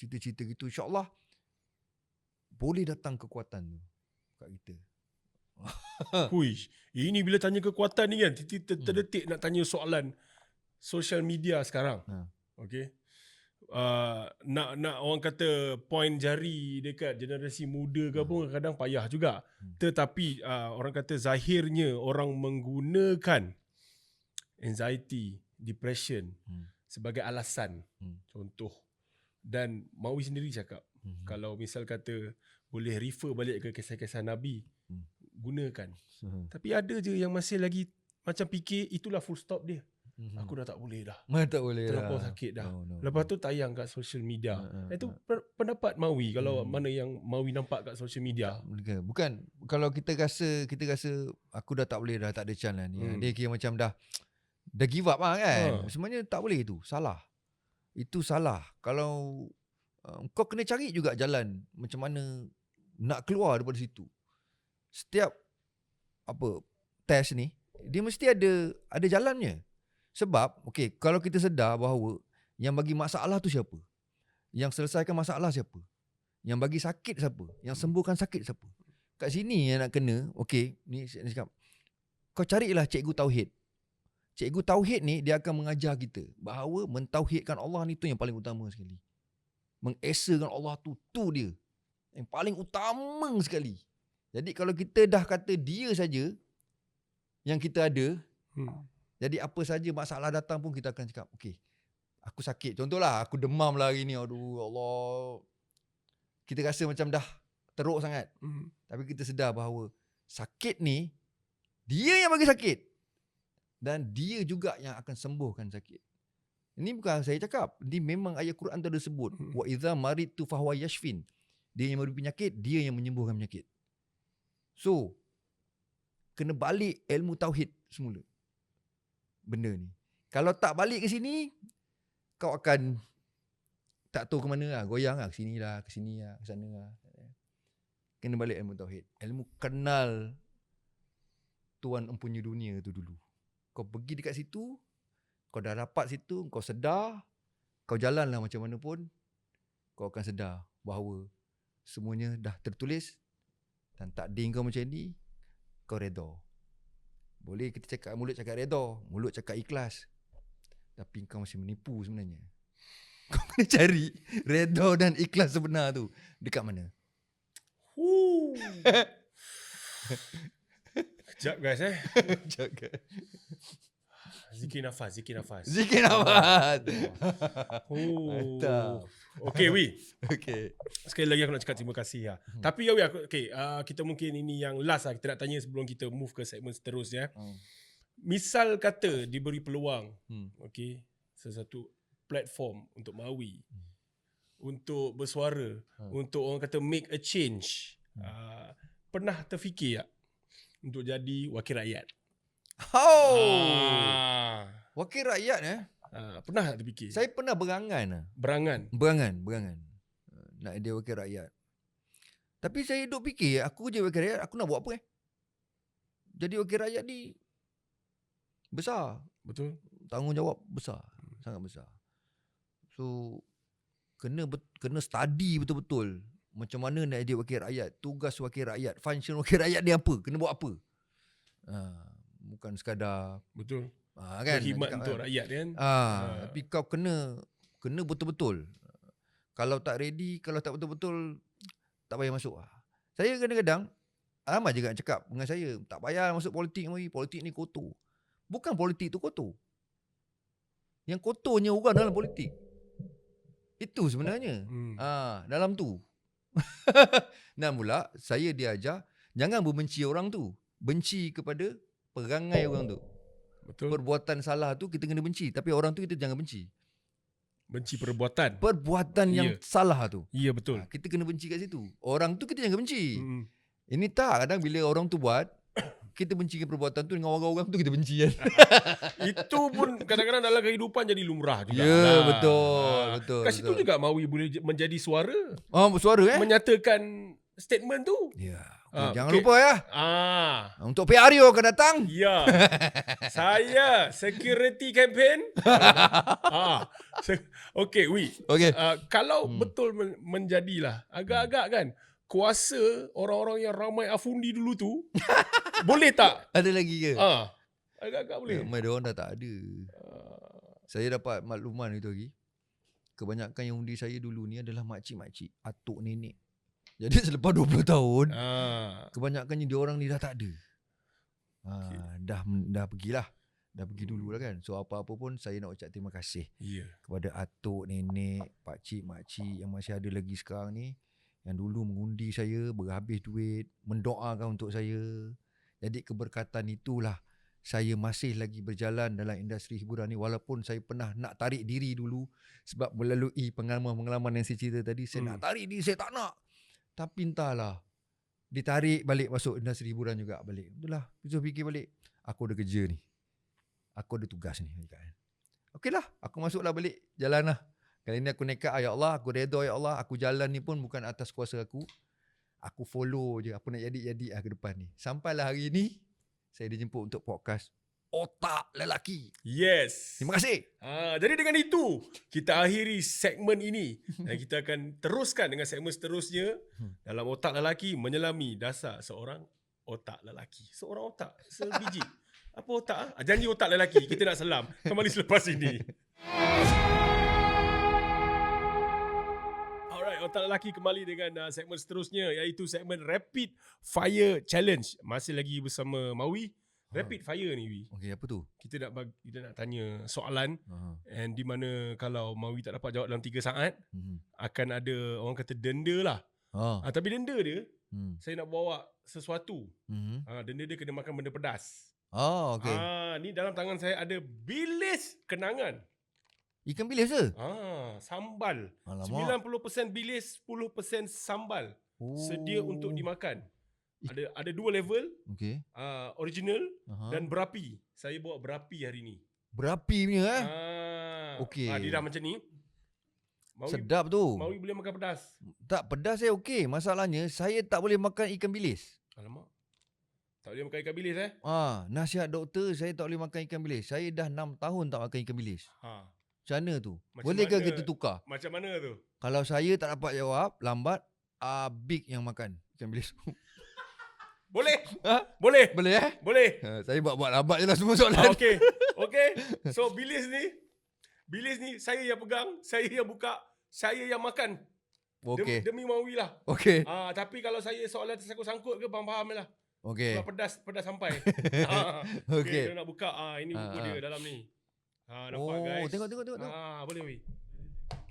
Cerita-cerita gitu, insya-Allah boleh datang kekuatan tu kat kita. Huish, ini bila tanya kekuatan ni kan, terdetik nak tanya soalan social media sekarang. Okay. Nak orang kata point jari dekat generasi muda ke pun kadang payah juga. Tetapi orang kata zahirnya orang menggunakan anxiety, depression sebagai alasan. Contoh. Dan Mawi sendiri cakap, kalau misal kata boleh refer balik ke kisah-kisah Nabi, gunakan. Tapi ada je yang masih lagi macam fikir itulah full stop dia. Aku dah tak boleh dah. Tak boleh terlampau sakit dah. Lepas tu tayang kat social media. Itu pendapat Mawi kalau mana yang Mawi nampak kat social media. Bukan kalau kita rasa aku dah tak boleh dah, tak ada chance lah ni. Dia kira macam dah give up lah kan. Sebenarnya tak boleh tu. Salah. Itu salah. Kalau kau kena cari juga jalan macam mana nak keluar daripada situ. Setiap test ni dia mesti ada jalannya. Sebab kalau kita sedar bahawa yang bagi masalah tu siapa? Yang selesaikan masalah siapa? Yang bagi sakit siapa? Yang sembuhkan sakit siapa? Kat sini yang nak kena, ni saya cakap, kau carilah cikgu tauhid. Cikgu tauhid ni dia akan mengajar kita bahawa mentauhidkan Allah ni tu yang paling utama sekali. Mengesakan Allah tu dia yang paling utama sekali. Jadi kalau kita dah kata dia saja yang kita ada, jadi apa saja masalah datang pun kita akan cakap, aku sakit. Contohlah, aku demam lah hari ni. Aduh, Allah. Kita rasa macam dah teruk sangat. Tapi kita sedar bahawa sakit ni, dia yang bagi sakit. Dan dia juga yang akan sembuhkan sakit. Ini bukan saya cakap. Ini memang ayat Quran tu ada sebut. Wa idza maridtu fahuwa yashfin. Dia yang memberi penyakit, dia yang menyembuhkan penyakit. So, kena balik ilmu tauhid semula. Benda ni. Kalau tak balik ke sini, kau akan tak tahu ke mana lah. Goyang lah. Ke sini lah, ke sini lah, ke sana lah. Kena balik ilmu tauhid. Ilmu kenal Tuhan empunya dunia tu dulu. Kau pergi dekat situ, kau dah dapat situ, kau sedar, kau jalan lah macam mana pun, kau akan sedar bahawa semuanya dah tertulis dan takdir kau macam ni, kau redha. Boleh kita cakap, mulut cakap redha, mulut cakap ikhlas, tapi kau masih menipu sebenarnya. Kau kena cari redha dan ikhlas sebenar tu dekat mana. Sekejap guys Sekejap guys. Zikir nafas. Mantap. Okay Wi. Okay. Sekali lagi aku nak cakap terima kasih lah. Tapi Wi, kita mungkin ini yang last lah. Kita nak tanya sebelum kita move ke segmen seterusnya. Misal kata diberi peluang, sesuatu platform untuk Mawi, untuk bersuara, untuk orang kata make a change, pernah terfikir tak untuk jadi wakil rakyat? Wakil rakyat Pernah tak terfikir? Saya pernah berangan. Berangan. Nak jadi wakil rakyat. Tapi saya duk fikir, aku je wakil rakyat, aku nak buat apa Jadi wakil rakyat ni besar. Betul. Tanggungjawab besar, sangat besar. So kena study betul-betul macam mana nak jadi wakil rakyat, tugas wakil rakyat, function wakil rakyat ni apa, kena buat apa. Bukan sekadar betul. Kan berkhidmat untuk rakyat kan. Tapi kau kena betul-betul. Kalau tak ready, kalau tak betul-betul, tak payah masuk. Saya kadang-kadang ramai juga cakap dengan saya, tak payah masuk politik ni, politik ni kotor. Bukan politik tu kotor. Yang kotornya orang dalam politik. Itu sebenarnya. Dalam tu. Dan pula saya diajar jangan membenci orang tu. Benci kepada perangai orang tu. Betul. Perbuatan salah tu kita kena benci, tapi orang tu kita jangan benci. Benci perbuatan. Perbuatan yang salah tu. Ya, betul. Kita kena benci kat situ. Orang tu kita jangan benci. Ini tak, kadang bila orang tu buat, kita benci perbuatan tu, dengan orang-orang tu kita benci kan. Itu pun kadang-kadang dalam kehidupan jadi lumrah juga. Ya, betul. Kat situ juga Mawi boleh menjadi suara. Suara menyatakan statement tu. Ya. Jangan lupa ya. Untuk PRU akan datang. Ya. Saya security campaign. Okey, kalau betul menjadilah agak-agak kan kuasa orang-orang yang ramai afundi dulu tu boleh tak? Ada lagi ke? Agak-agak boleh. Ramai diorang dah tak ada. Saya dapat makluman itu lagi. Kebanyakan yang undi saya dulu ni adalah makcik-makcik, atuk nenek. Jadi selepas 20 tahun, kebanyakannya diorang ni dah tak ada. Dah pergilah. Dah pergi dulu lah kan. So apa-apa pun saya nak ucap terima kasih kepada atuk, nenek, pakcik, makcik yang masih ada lagi sekarang ni, yang dulu mengundi saya, berhabis duit, mendoakan untuk saya. Jadi keberkatan itulah saya masih lagi berjalan dalam industri hiburan ni, walaupun saya pernah nak tarik diri dulu sebab melalui pengalaman-pengalaman yang saya cerita tadi, saya nak tarik diri, saya tak nak. Tapi entahlah, ditarik balik masuk industri hiburan juga balik. Itulah, saya fikir balik, aku ada kerja ni, aku ada tugas ni. Okeylah, aku masuklah balik, jalan lah. Kali ni aku nekat, ya Allah, aku redha ya Allah, aku jalan ni pun bukan atas kuasa aku. Aku follow je, apa nak jadi ke depan ni. Sampailah hari ni, saya dijemput untuk podcast Otak Lelaki. Yes. Terima kasih. Jadi dengan itu, kita akhiri segmen ini. Dan kita akan teruskan dengan segmen seterusnya. Dalam Otak Lelaki, menyelami dasar seorang otak lelaki. Seorang otak, sebiji. Apa otak? Janji otak lelaki. Kita nak selam. Kembali selepas ini. Alright, Otak Lelaki kembali dengan segmen seterusnya, iaitu segmen Rapid Fire Challenge. Masih lagi bersama Mawi. Rapid fire ni, Wi. Okey, apa tu? Kita nak tanya soalan, and di mana kalau Mawi tak dapat jawab dalam 3 saat, akan ada orang kata denda lah. Tapi denda dia, saya nak bawa sesuatu. Denda dia kena makan benda pedas. Okey. Ni dalam tangan saya ada bilis kenangan. Ikan bilis ke? Sambal. Alamak. 90% bilis, 10% sambal. Sedia untuk dimakan. Ada 2 level. Okey. Original dan berapi. Saya bawa berapi hari ni. Berapi punya Okey. Dia dah macam ni. Sedap tu. Mawi boleh makan pedas? Tak, pedas saya okey. Masalahnya saya tak boleh makan ikan bilis. Alamak. Tak boleh makan ikan bilis Nasihat doktor saya tak boleh makan ikan bilis. Saya dah 6 tahun tak makan ikan bilis. Macam mana tu? Bolehkah kita tukar? Macam mana tu? Kalau saya tak dapat jawab lambat, Big yang makan ikan bilis. Boleh? Boleh? Boleh Boleh. Saya buat lambat je lah semua soalan. Okey. So bilis ni saya yang pegang, saya yang buka, saya yang makan. Okey. Demi Mawi lah. Okey. Tapi kalau saya soalan tersangkut-sangkut ke, faham lah. Okey. Sebab pedas sampai. Okey. Dia nak buka. Ini buku dia dalam ni. Nampak guys. Tengok. Boleh Wi.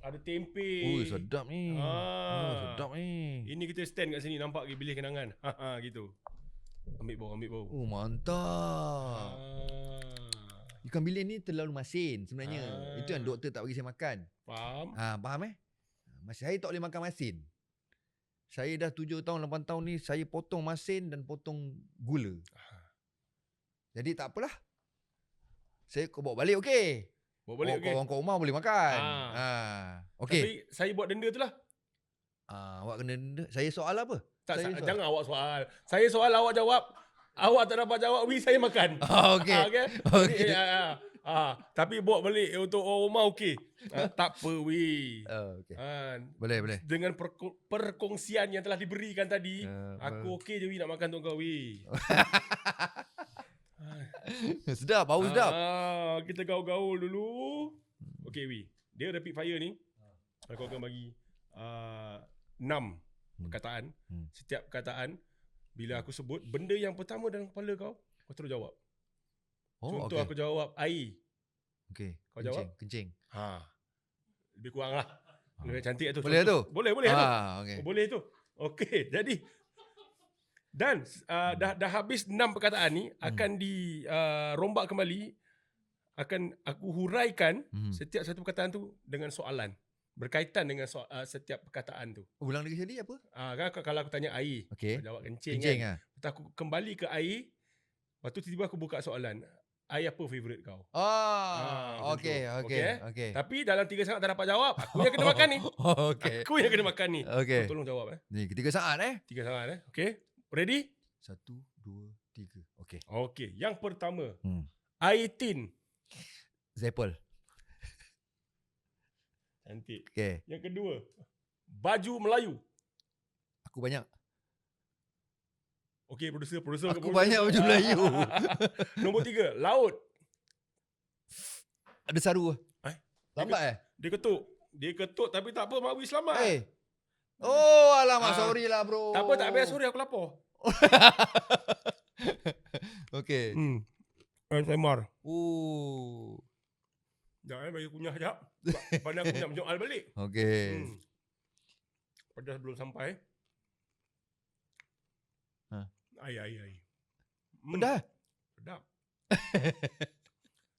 Ada tempe. Sedap ni. Sedap ni. Ini kita stand kat sini, nampak ke bilis kenangan. Gitu. Ambil bau. Mantap. ikan bilis ni terlalu masin sebenarnya. Itu yang doktor tak bagi saya makan. Faham? Faham Saya tak boleh makan masin. Saya dah 7 tahun 8 tahun ni saya potong masin dan potong gula. Jadi tak apalah. Saya bawa balik okey. Bawa balik okey. Orang kat rumah boleh makan. Okey. Tapi saya buat denda tu lah. Awak kena denda. Saya soal apa? Jangan awak soal. Saya soal awak jawab. Awak tak dapat jawab, saya makan. Okey. Okay. Tapi bawa balik untuk orang rumah okey. Tak apa Okay. Boleh. Dengan perkongsian yang telah diberikan tadi, aku okey je nak makan untuk kau Sedap, bau sedap. Kita gaul-gaul dulu. Okey dia rapid fire ni. Aku akan bagi 6 perkataan. Setiap perkataan bila aku sebut benda yang pertama dalam kepala kau terus jawab. Contoh aku jawab air. Okey. Kau jawab kencing. Lebih kurang lah. Lebih cantik tu. Boleh tu? Boleh tu. Okay. Boleh tu. Okey, jadi dan dah habis 6 perkataan ni akan dirombak kembali. Akan aku huraikan setiap satu perkataan tu dengan soalan. Berkaitan dengan setiap perkataan tu. Ulang lagi sekali apa? Kan kalau aku tanya air, okay. Aku jawab kencing kan. Lepas aku kembali ke air, lepas tu tiba-tiba aku buka soalan. Air apa favourite kau? Okay. Tapi dalam 3 saat tak dapat jawab, aku yang kena makan ni. Aku yang kena makan ni. Okay. Tolong jawab Ni 3 saat 3 saat Okay. Ready? 1, 2, 3. Okay. Okay. Yang pertama. Air tin. Zeppel. Cantik. Okay. Yang kedua. Baju Melayu. Aku banyak. Okay, producer. Aku banyak baju Melayu. Nombor 3. Laut. Ada saru. Lambat Dia ketuk tapi tak apa, Mawi selamat. Alamak, sorry lah bro. Tak apa, tak payah sorry, aku lapar. Okay. ASMR. Jangan bagi kunyah sekejap. Pandai aku nak menyoal balik. Okay. Pedas belum sampai. Air. Pedas? Sedap.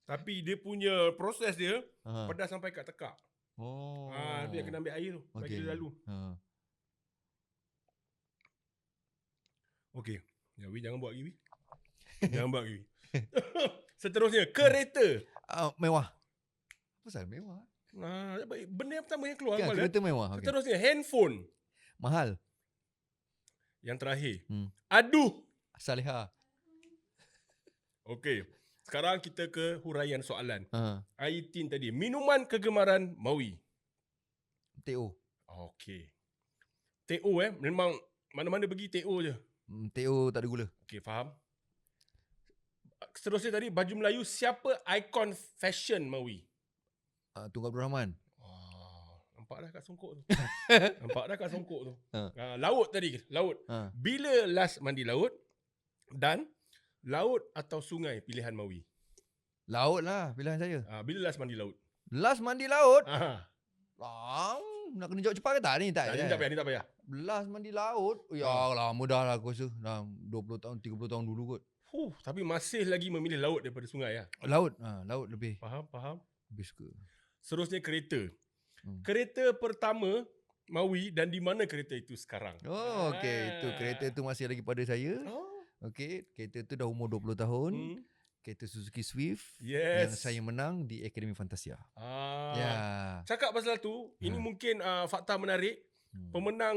Tapi dia punya proses dia pedas sampai kat tekak. Dia kena ambil air tu. Bagi dia lalu. Okay. Jangan buat lagi. Jangan buat lagi. Seterusnya, kereta. Mewah. Apa salah mewah? Benda yang pertama yang keluar. Kan, kereta mewah. Okay. Seterusnya, handphone. Mahal. Yang terakhir. Aduh. Saleha. Okay. Sekarang kita ke huraian soalan. Air tin tadi. Minuman kegemaran Mawi. TO. Okay. TO memang mana-mana pergi TO je. TO tak ada gula. Okay, faham. Seterusnya tadi, baju Melayu. Siapa ikon fashion Mawi? Tunggal Abdul Rahman. Nampak dah kat songkok tu. Laut tadi. Laut. Bila last mandi laut? Dan laut atau sungai pilihan Mawi? Laut lah pilihan saya. Bila last mandi laut? Last mandi laut? Nak kena jawab cepat ke tak ni? Ni tak payah. Last mandi laut? Ya lama dah lah aku rasa. Dah 20 tahun, 30 tahun dulu kot. Tapi masih lagi memilih laut daripada sungai ya? Laut lebih. Faham. Lebih suka. Seterusnya kereta. Kereta pertama Mawi dan di mana kereta itu sekarang? Okay. Itu kereta tu masih lagi pada saya. Okay. Kereta tu dah umur 20 tahun. Kereta Suzuki Swift. Yes. Yang saya menang di Akademi Fantasia. Cakap pasal tu, ini mungkin fakta menarik. Pemenang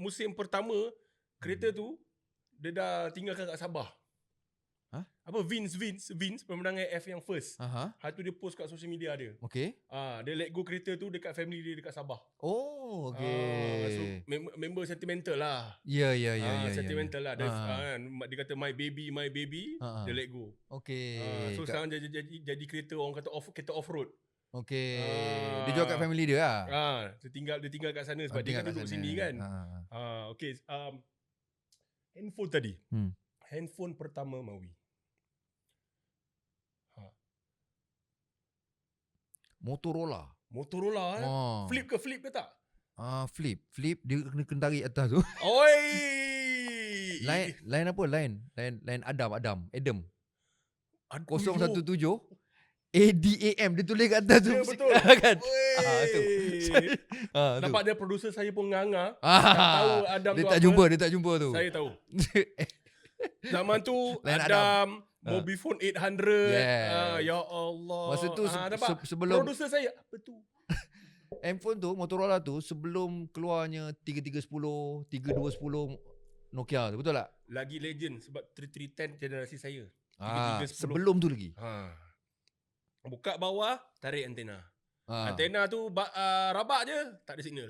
musim pertama kereta tu dia dah tinggalkan kat Sabah. Apa Vince pemenang AF yang first. Hari tu dia post kat social media dia. Okay. Dia let go kereta tu dekat family dia dekat Sabah. Okay. So member sentimental lah. Ya. Sentimental lah. Dia kata my baby. Dia let go. Okay. So sekarang jadi kereta orang kata kereta off-road. Okay. Dia jual kat family dia lah. Dia tinggal kat sana sebab dia kan duduk sini kan. Okay. Handphone tadi. Handphone pertama Mawi. Motorola. Flip ke tak? Flip dia kena tarik atas tu. Oi. Line apa? Line Adam. 017 ADAM dia tulis kat atas tu. Ya, betul. Kan? Tu. Nampak dia producer saya pun nganga. Tak tahu Adam dia tu tak apa. jumpa, dia tak jumpa tu. Saya tahu. Zaman tu Lain Adam, Mobifone 800. Yes. Ya Allah. Masa tu nampak? sebelum Producer saya apa tu? handphone tu, Motorola tu sebelum keluarnya 3310, 3210 Nokia tu, betul tak? Lagi legend sebab 3310 generasi saya. 3310. Sebelum tu lagi. Buka bawah, tarik antena. Ha. Antena tu rabak je, tak ada signal.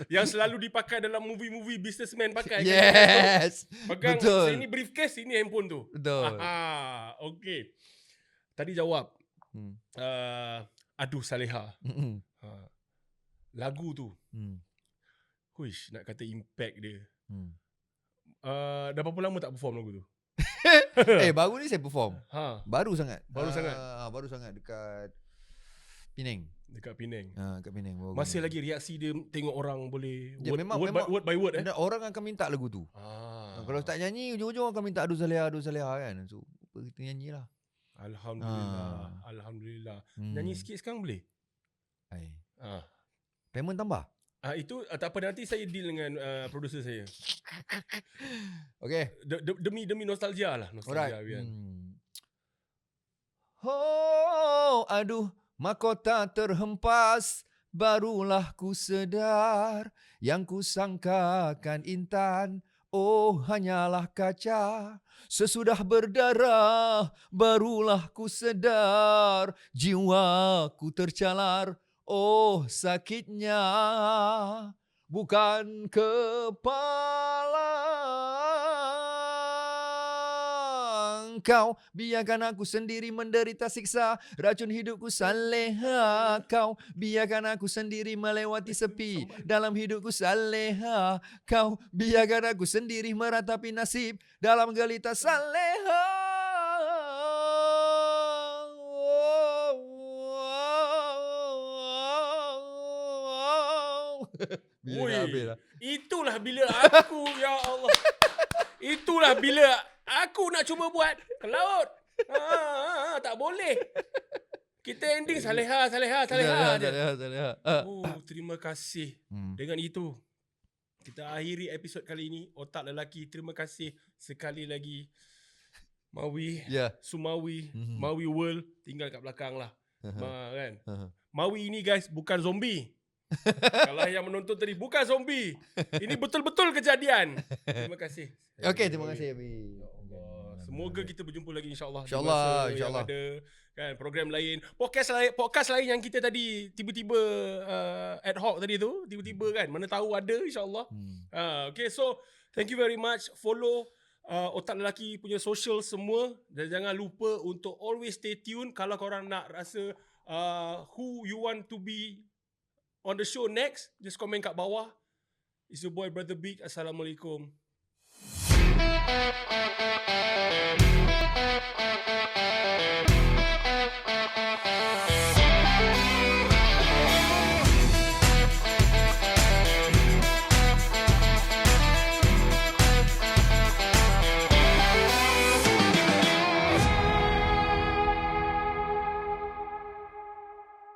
Yang selalu dipakai dalam movie-movie businessman pakai. Yes. Pegang Betul. sini briefcase, sini handphone tu. Betul. Okay. Tadi jawab. Aduh Saleha. Lagu tu. Huish, nak kata impact dia. Dah berapa lama tak perform lagu tu? Baru ni saya perform. Baru sangat. Baru sangat dekat Penang. Dekat Penang. Dekat Penang. Masih lagi reaksi dia tengok orang boleh memang word by word orang akan minta lagu tu. Kalau tak nyanyi, ujung-ujung akan minta Aduh Saleha kan. So kita nyanyilah. Alhamdulillah. Nyanyi sikit sekarang boleh? Payment tambah. Itu tak apa, nanti saya deal dengan producer saya. Okay. Demi nostalgia lah. Nostalgia. Alright. Oh, aduh, mahkota terhempas, barulah ku sedar, yang ku sangkakan intan, oh hanyalah kaca. Sesudah berdarah, barulah ku sedar, jiwaku tercalar, oh sakitnya, bukan kepala kau. Biarkan aku sendiri menderita siksa, racun hidupku Saleha. Kau biarkan aku sendiri melewati sepi dalam hidupku Saleha. Kau biarkan aku sendiri meratapi nasib dalam gelita Saleha. Itulah bila aku ya Allah. Itulah bila aku nak cuba buat ke laut. Tak boleh. Kita ending Saleha je. Terima kasih. Dengan itu kita akhiri episod kali ini Otak Lelaki. Terima kasih sekali lagi Mawi, Sumawi, Mawi World tinggal kat belakang lah. Kan? Mawi ini guys bukan zombie. Kalau yang menonton tadi bukan zombie. Ini betul-betul kejadian. Terima kasih. Okay, terima kasih Abi. Semoga kita berjumpa lagi insya-Allah. Insya-Allah. Ada kan program lain, podcast lain yang kita tadi tiba-tiba ad hoc tadi tu, tiba-tiba kan, mana tahu ada insya-Allah. Okay, so thank you very much. Follow Otak Lelaki punya social semua, dan jangan lupa untuk always stay tune. Kalau korang nak rasa who you want to be on the show next, just komen kat bawah. It's your boy Brother Big. Assalamualaikum.